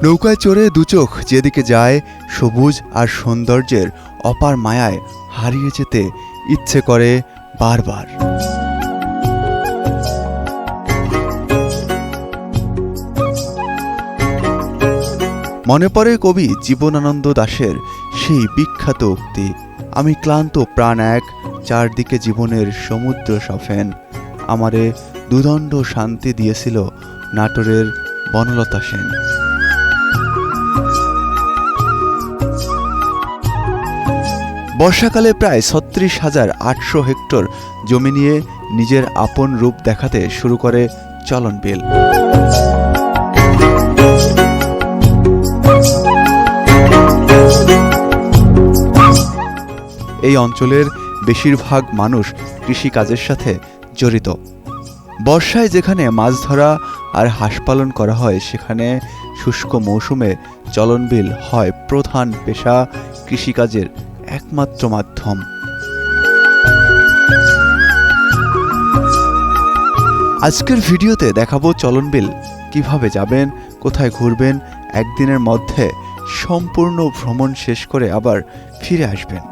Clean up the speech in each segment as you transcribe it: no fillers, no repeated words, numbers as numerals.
নৌকায় চড়ে দুচোখ যেদিকে যায় সবুজ আর সৌন্দর্যের অপার মায়ায় হারিয়ে যেতে ইচ্ছে করে বারবার। মনে পড়ে কবি জীবনানন্দ দাশের সেই বিখ্যাত উক্তি, আমি ক্লান্ত প্রাণ এক, চারদিকে জীবনের সমুদ্র সফেন, আমারে দুদণ্ড শান্তি দিয়েছিল নাটোরের বনলতা সেন। বর্ষাকালে প্রায় ৩৬,৮০০ হেক্টর জমি নিয়ে নিজের আপন রূপ দেখাতে শুরু করে চলন বিল। এই অঞ্চলের বেশিরভাগ মানুষ কৃষিকাজের সাথে জড়িত। বর্ষায় যেখানে মাছ ধরা আর হাঁস পালন করা হয়, সেখানে শুষ্ক মৌসুমে চলন বিল হয় প্রধান পেশা, কৃষিকাজের একমাত্র মাধ্যম। আজকের ভিডিওতে দেখাবো চলন বিল কিভাবে যাবেন, কোথায় ঘুরবেন, একদিনের মধ্যে সম্পূর্ণ ভ্রমণ শেষ করে আবার ফিরে আসবেন।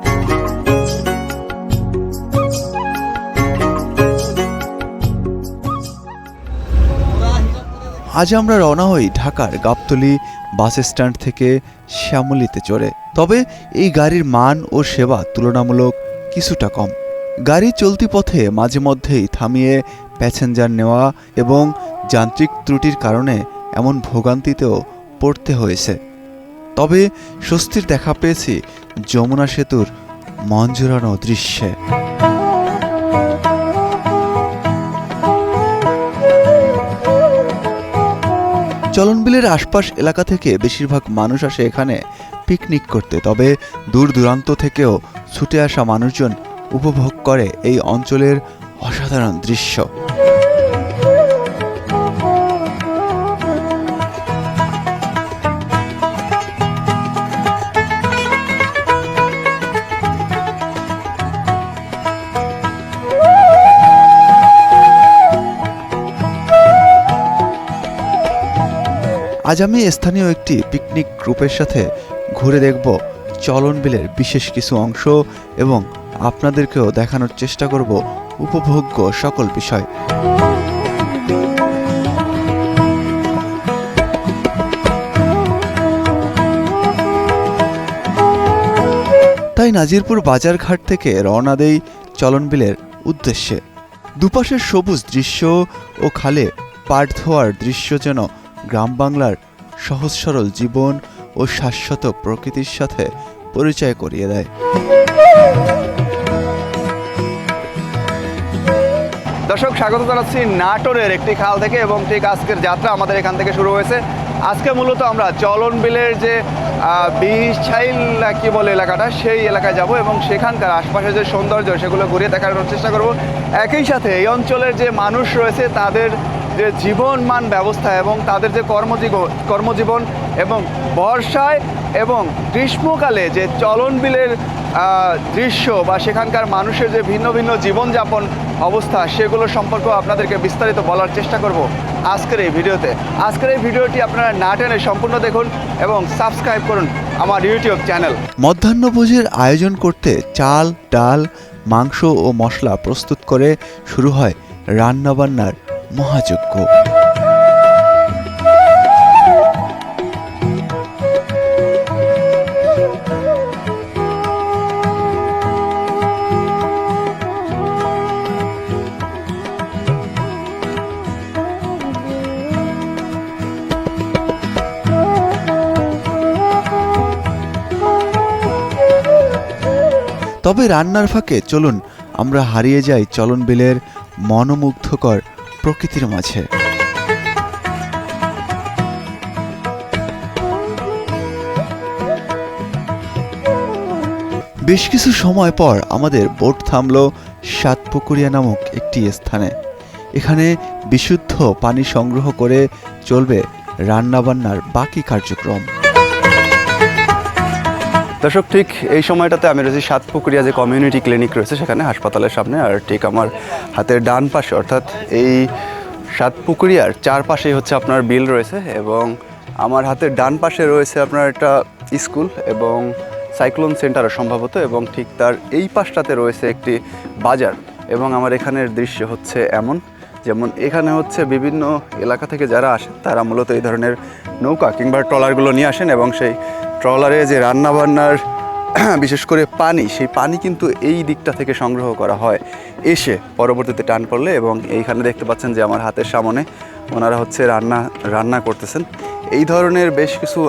আজ আমরা রওনা হই ঢাকার গাবতলী বাস স্ট্যান্ড থেকে শ্যামলীতে চড়ে। তবে এই গাড়ির মান ও সেবা তুলনামূলক কিছুটা কম। গাড়ি চলতি পথে মাঝে মধ্যেই থামিয়ে প্যাসেঞ্জার নেওয়া এবং যান্ত্রিক ত্রুটির কারণে এমন ভোগান্তিতেও পড়তে হয়েছে। তবে স্বস্তির দেখা পেয়েছি যমুনা সেতুর মন জোড়ানো দৃশ্যে। চলন বিলের আশপাশ এলাকা থেকে বেশিরভাগ মানুষ আসে এখানে পিকনিক করতে। তবে দূর দূরান্ত থেকেও ছুটে আসা মানুষজন উপভোগ করে এই অঞ্চলের অসাধারণ দৃশ্য। আজ আমি স্থানীয় একটি পিকনিক গ্রুপের সাথে ঘুরে দেখব চলন বিলের বিশেষ কিছু অংশ এবং আপনাদেরকেও দেখানোর চেষ্টা করব উপভোগ্য সকল বিষয়। তাই নাজিরপুর বাজারঘাট থেকে রওনা দেই চলন বিলের উদ্দেশ্যে। দুপাশের সবুজ দৃশ্য ও খালে পাট ধোয়ার দৃশ্য যেন গ্রাম বাংলার সহজ সরল জীবন ও শাশ্বত প্রকৃতির সাথে পরিচয় করিয়ে দেয়। দর্শক, স্বাগত জানাচ্ছি নাটোরের একটি খাল থেকে এবং ঠিক আজকের যাত্রা আমাদের এখান থেকে শুরু হয়েছে। আজকে মূলত আমরা চলন বিলের যে বিছাইল কি বলে এলাকাটা, সেই এলাকায় যাব এবং সেখানকার আশপাশের যে সৌন্দর্য সেগুলো ঘুরিয়ে দেখানোর চেষ্টা করব। একই সাথে এই অঞ্চলের যে মানুষ রয়েছে তাদের যে জীবনমান ব্যবস্থা এবং তাদের যে কর্মজীবন এবং বর্ষায় এবং গ্রীষ্মকালে যে চলন বিলের দৃশ্য বা সেখানকার মানুষের যে ভিন্ন ভিন্ন জীবনযাপন অবস্থা, সেগুলো সম্পর্কে আপনাদেরকে বিস্তারিত বলার চেষ্টা করব আজকের এই ভিডিওতে। আজকের এই ভিডিওটি আপনারা না টেনে সম্পূর্ণ দেখুন এবং সাবস্ক্রাইব করুন আমার ইউটিউব চ্যানেল। মধ্যাহ্নভোজের আয়োজন করতে চাল, ডাল, মাংস ও মশলা প্রস্তুত করে শুরু হয় রান্নাবান্নার মহাযজ্ঞ। তবে রান্নার ফাঁকে চলুন আমরা হারিয়ে যাই চলন বিলের মনোমুগ্ধকর প্রকৃতির মাঝে। বেশ কিছু সময় পর আমাদের বোট থামল সাতপুকুরিয়া নামক একটি স্থানে। এখানে বিশুদ্ধ পানি সংগ্রহ করে চলবে রান্নাবান্নার বাকি কার্যক্রম। দর্শক, ঠিক এই সময়টাতে আমি রয়েছি সাতপুকুরিয়া যে কমিউনিটি ক্লিনিক রয়েছে সেখানে, হাসপাতালের সামনে। আর ঠিক আমার হাতের ডান পাশে, অর্থাৎ এই সাতপুকুরিয়ার চারপাশেই হচ্ছে আপনার বিল রয়েছে এবং আমার হাতের ডান পাশে রয়েছে আপনার একটা স্কুল এবং সাইক্লোন সেন্টারও সম্ভবত, এবং ঠিক তার এই পাশটাতে রয়েছে একটি বাজার। এবং আমার এখানের দৃশ্য হচ্ছে এমন, যেমন এখানে হচ্ছে বিভিন্ন এলাকা থেকে যারা আসেন তারা মূলত এই ধরনের নৌকা কিংবা ট্রলারগুলো নিয়ে আসেন, এবং সেই ট্রলারে যে রান্নাবান্নার বিশেষ করে পানি, সেই পানি কিন্তু এই দিকটা থেকে সংগ্রহ করা হয় এসে পরবর্তীতে টান পড়লে। এবং এইখানে দেখতে পাচ্ছেন যে আমার হাতের সামনে ওনারা হচ্ছে রান্না করতেছেন। এই ধরনের বেশ কিছু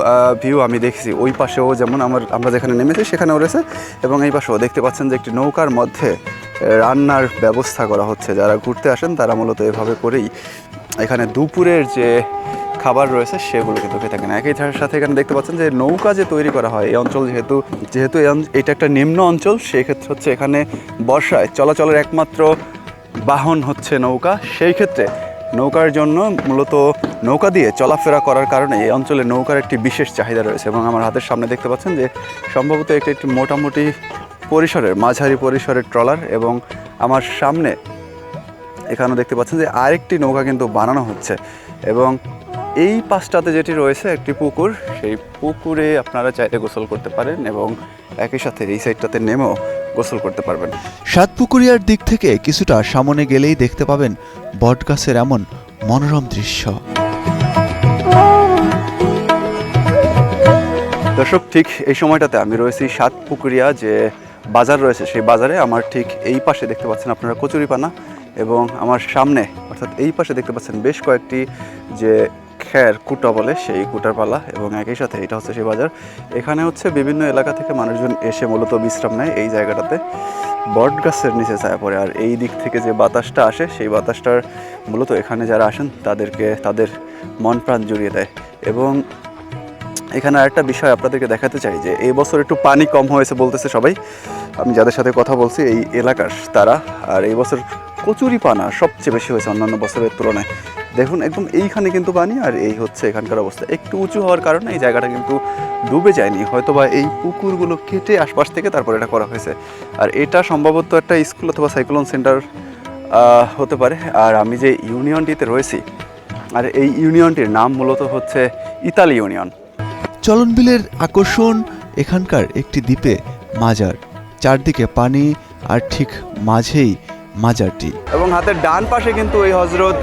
ভিউ আমি দেখছি। ওই পাশেও যেমন আমরা যেখানে নেমেছি সেখানেও রয়েছে, এবং এই পাশেও দেখতে পাচ্ছেন যে একটি নৌকার মধ্যে রান্নার ব্যবস্থা করা হচ্ছে। যারা ঘুরতে আসেন তারা মূলত এভাবে করেই এখানে দুপুরের যে খাবার রয়েছে সেগুলো কিন্তু খেয়ে থাকেন। একই সাথে এখানে দেখতে পাচ্ছেন যে নৌকা যে তৈরি করা হয় এই অঞ্চল যেহেতু এটা একটা নিম্ন অঞ্চল, সেই ক্ষেত্রে হচ্ছে এখানে বর্ষায় চলাচলের একমাত্র বাহন হচ্ছে নৌকা। সেই ক্ষেত্রে নৌকার জন্য মূলত নৌকা দিয়ে চলাফেরা করার কারণে এই অঞ্চলে নৌকার একটি বিশেষ চাহিদা রয়েছে। এবং আমার হাতের সামনে দেখতে পাচ্ছেন যে সম্ভবত একটি মোটামুটি মাঝারি পরিসরের ট্রলার, এবং আমার সামনে এখানেও দেখতে পাচ্ছেন যে আরেকটি নৌকা কিন্তু বানানো হচ্ছে। এবং এই পাশটাতে যেটি রয়েছে একটি পুকুর, সেই পুকুরে আপনারা চাইলে গোসল করতে পারেন, এবং একই সাথে এই সাইডটাতে নেমেও গোসল করতে পারবেন। সাতপুকুরিয়ার দিক থেকে কিছুটা সামনে গেলেই দেখতে পাবেন বটগাছের এমন মনোরম দৃশ্য। দর্শক, ঠিক এই সময়টাতে আমি রয়েছি সাতপুকুরিয়া যে বাজার রয়েছে সেই বাজারে। আমার ঠিক এই পাশে দেখতে পাচ্ছেন আপনারা কচুরিপানা, এবং আমার সামনে অর্থাৎ এই পাশে দেখতে পাচ্ছেন বেশ কয়েকটি যে কুটা বলে সেই কুটার পালা, এবং একই সাথে এটা হচ্ছে সেই বাজার। এখানে হচ্ছে বিভিন্ন এলাকা থেকে মানুষজন এসে মূলত বিশ্রাম নেয় এই জায়গাটাতে, বট গাছের নিচে ছায়া পড়ে। আর এই দিক থেকে যে বাতাসটা আসে সেই বাতাসটার মূলত এখানে যারা আসেন তাদেরকে তাদের মন প্রাণ জুড়িয়ে দেয়। এবং এখানে আরেকটা বিষয় আপনাদেরকে দেখাতে চাই যে এই বছর একটু পানি কম হয়েছে বলতেছে সবাই, আমি যাদের সাথে কথা বলছি এই এলাকার তারা। আর এই বছর কচুরিপানা সবচেয়ে বেশি হয়েছে অন্যান্য বছরের তুলনায়। দেখুন একদম এইখানে কিন্তু পানি, আর এই হচ্ছে এখানকার অবস্থা। একটু উঁচু হওয়ার কারণে এই জায়গাটা কিন্তু ডুবে যায়নি, হয়তোবা এই পুকুরগুলো কেটে আশপাশ থেকে তারপর এটা করা হয়েছে। আর এটা সম্ভবত একটা স্কুল অথবা সাইক্লোন সেন্টার হতে পারে। আর আমি যে ইউনিয়নটিতে রয়েছি, আর এই ইউনিয়নটির নাম মূলত হচ্ছে ইতালি ইউনিয়ন। চলনবিলের আকর্ষণ এখানকার একটি দ্বীপে মাজার, চারদিকে পানি আর ঠিক মাঝেই মাজারটি। এবং হাতের ডান পাশে কিন্তু এই হজরত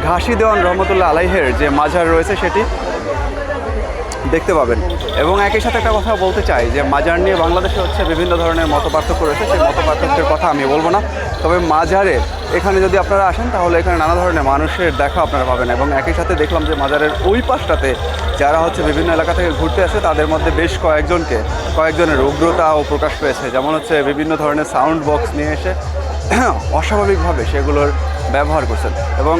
ঘাসি দেওয়ান রহমতুল্লাহ আলাইহের যে মাজার রয়েছে সেটি দেখতে পাবেন। এবং একই সাথে একটা কথা বলতে চাই যে মাজার নিয়ে বাংলাদেশে হচ্ছে বিভিন্ন ধরনের মতপার্থক্য রয়েছে, সেই মতপার্থক্যের কথা আমি বলবো না। তবে মাজারে এখানে যদি আপনারা আসেন তাহলে এখানে নানা ধরনের মানুষের দেখা আপনারা পাবেন। এবং একই সাথে দেখলাম যে মাজারের ওই পাশটাতে যারা হচ্ছে বিভিন্ন এলাকা থেকে ঘুরতে আসে তাদের মধ্যে বেশ কয়েকজনের উগ্রতাও প্রকাশ পেয়েছে। যেমন হচ্ছে বিভিন্ন ধরনের সাউন্ড বক্স নিয়ে এসে অস্বাভাবিকভাবে সেগুলোর ব্যবহার করছেন। এবং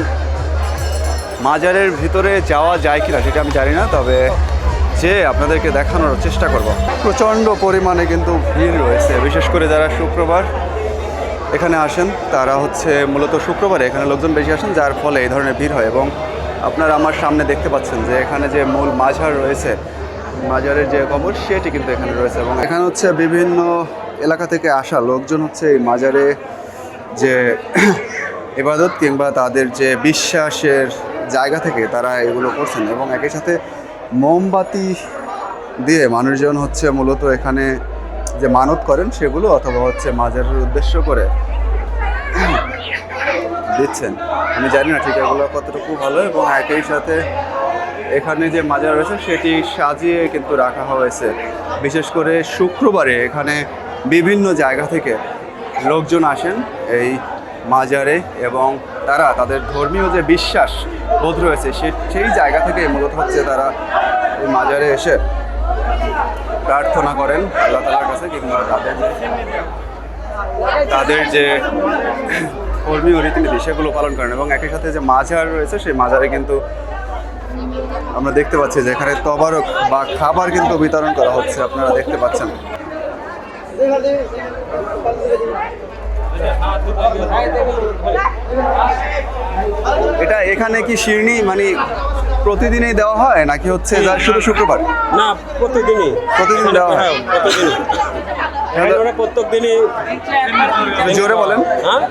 মাজারের ভিতরে যাওয়া যায় কিনা সেটা আমি জানি না, তবে যে আপনাদেরকে দেখানোর চেষ্টা করব। প্রচণ্ড পরিমাণে কিন্তু ভিড় রয়েছে, বিশেষ করে যারা শুক্রবার এখানে আসেন তারা হচ্ছে মূলত শুক্রবারে এখানে লোকজন বেশি আসেন, যার ফলে এই ধরনের ভিড় হয়। এবং আপনারা আমার সামনে দেখতে পাচ্ছেন যে এখানে যে মূল মাজার রয়েছে, মাজারের যে কবর সেটি কিন্তু এখানে রয়েছে। এবং এখানে হচ্ছে বিভিন্ন এলাকা থেকে আসা লোকজন হচ্ছে এই মাজারে যে ইবাদত কিংবা তাদের যে বিশ্বাসের জায়গা থেকে তারা এগুলো করছেন। এবং একই সাথে মোমবাতি দিয়ে মানুষজন হচ্ছে মূলত এখানে যে মানত করেন সেগুলো অথবা হচ্ছে মাজারের উদ্দেশ্য করে দিচ্ছেন। আমি জানি না ঠিক এগুলো কতটুকু ভালো। এবং একই সাথে এখানে যে মাজার রয়েছে সেটি সাজিয়ে কিন্তু রাখা হয়েছে। বিশেষ করে শুক্রবারে এখানে বিভিন্ন জায়গা থেকে লোকজন আসেন এই মাজারে, এবং তারা তাদের ধর্মীয় যে বিশ্বাস বোধ রয়েছে সেই জায়গা থেকে মূলত হচ্ছে তারা এই মাজারে এসে প্রার্থনা করেন আল্লাহ তাআলার কাছে, কিংবা তাদের যে ধর্মীয় রীতিনীতি সেগুলো পালন করেন। এবং একই সাথে যে মাজার রয়েছে সেই মাজারে কিন্তু আমরা দেখতে পাচ্ছি যে এখানে তবারক বা খাবার কিন্তু বিতরণ করা হচ্ছে, আপনারা দেখতে পাচ্ছেন। এটা এখানে কি শিরনি মানে প্রতিদিনই দেওয়া হয় নাকি হচ্ছে শুধু শুক্রবার? না, প্রতিদিন দেওয়া হয়। এখানে ওরা প্রত্যেক দিনই একটু জোরে বলেন, হ্যাঁ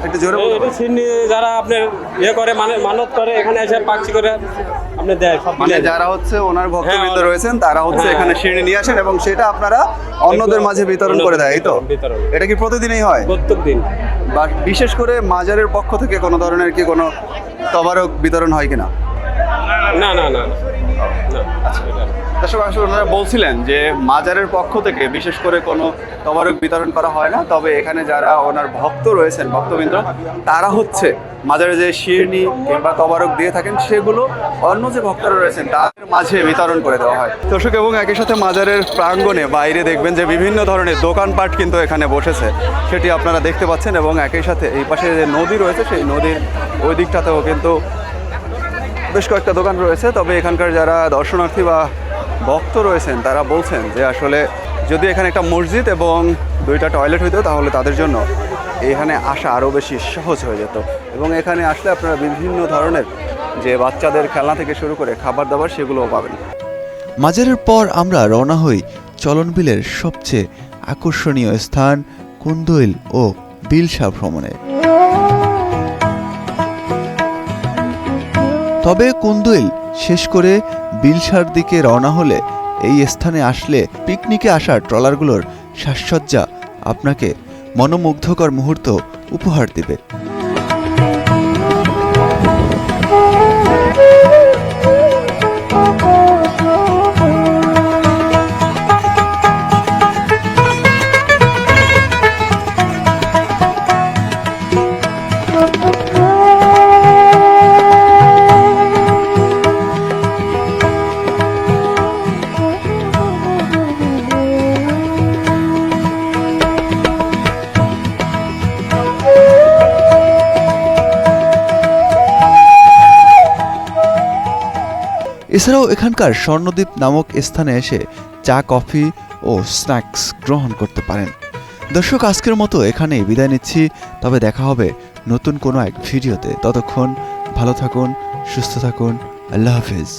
একটু জোরে বলুন। এটা সিন্নি যারা আপনার ইয়ে করে মানত করে এখানে এসে পাকচি করে আপনি দেয় সব মানে মিলে। যারা হচ্ছে ওনার ভক্তবৃন্দ হ্যাঁ, রয়েছেন তারা হচ্ছে হ্যাঁ। এখানে শিরনি নিয়ে আসেন এবং সেটা আপনারা অন্যদের মাঝে বিতরণ করে দেয়, এই তো? বিতরণ। এটা কি প্রতিদিনই হয়? প্রত্যেক দিন বা বিশেষ করে মাজারের পক্ষ থেকে কোনো ধরনের কি কোনো তবারক বিতরণ হয় কিনা? না না না না এটা না। দর্শক আসলে ওনারা বলছিলেন যে মাজারের পক্ষ থেকে বিশেষ করে কোনো তবারক বিতরণ করা হয় না, তবে এখানে যারা ওনার ভক্ত রয়েছেন ভক্তবৃন্দ তারা হচ্ছে মাজারে যে শিরনি কিংবা তবারক দিয়ে থাকেন সেগুলো অন্য যে ভক্তরা রয়েছেন তাদের মাঝে বিতরণ করে দেওয়া হয়। দর্শক এবং একই সাথে মাজারের প্রাঙ্গণে বাইরে দেখবেন যে বিভিন্ন ধরনের দোকানপাট কিন্তু এখানে বসেছে, সেটি আপনারা দেখতে পাচ্ছেন এবং একই সাথে এই পাশে যে নদী রয়েছে সেই নদীর ওই দিকটাতেও কিন্তু বেশ কয়েকটা দোকান রয়েছে। তবে এখানকার যারা দর্শনার্থী বা ভক্ত রয়েছেন তারা বলছেন যে আসলে যদি এখানে একটা মসজিদ এবং 2টা টয়লেট হইতো তাহলে তাদের জন্য এখানে আসা আরও বেশি সহজ হয়ে যেত এবং এখানে আসলে আপনারা বিভিন্ন ধরনের যে বাচ্চাদের খেলনা থেকে শুরু করে খাবার দাবার সেগুলোও পাবেন। মাজারের পর আমরা রওনা হই চলনবিলের সবচেয়ে আকর্ষণীয় স্থান কুন্দইল ও বিলসা ভ্রমণে। তবে কুন্দইল শেষ করে বিলসার দিকে রওনা হলে এই স্থানে আসলে পিকনিকে আসা ট্রলারগুলোর সাজসজ্জা আপনাকে মনোমুগ্ধকর মুহূর্ত উপহার দেবে। এছাড়াও এখানকার স্বর্ণদ্বীপ নামক স্থানে এসে চা কফি ও স্ন্যাক্স গ্রহণ করতে পারেন। দর্শক আজকের মতো এখানেই বিদায় নিচ্ছি, তবে দেখা হবে নতুন কোনো এক ভিডিওতে। ততক্ষণ ভালো থাকুন, সুস্থ থাকুন, আল্লাহ হাফেজ।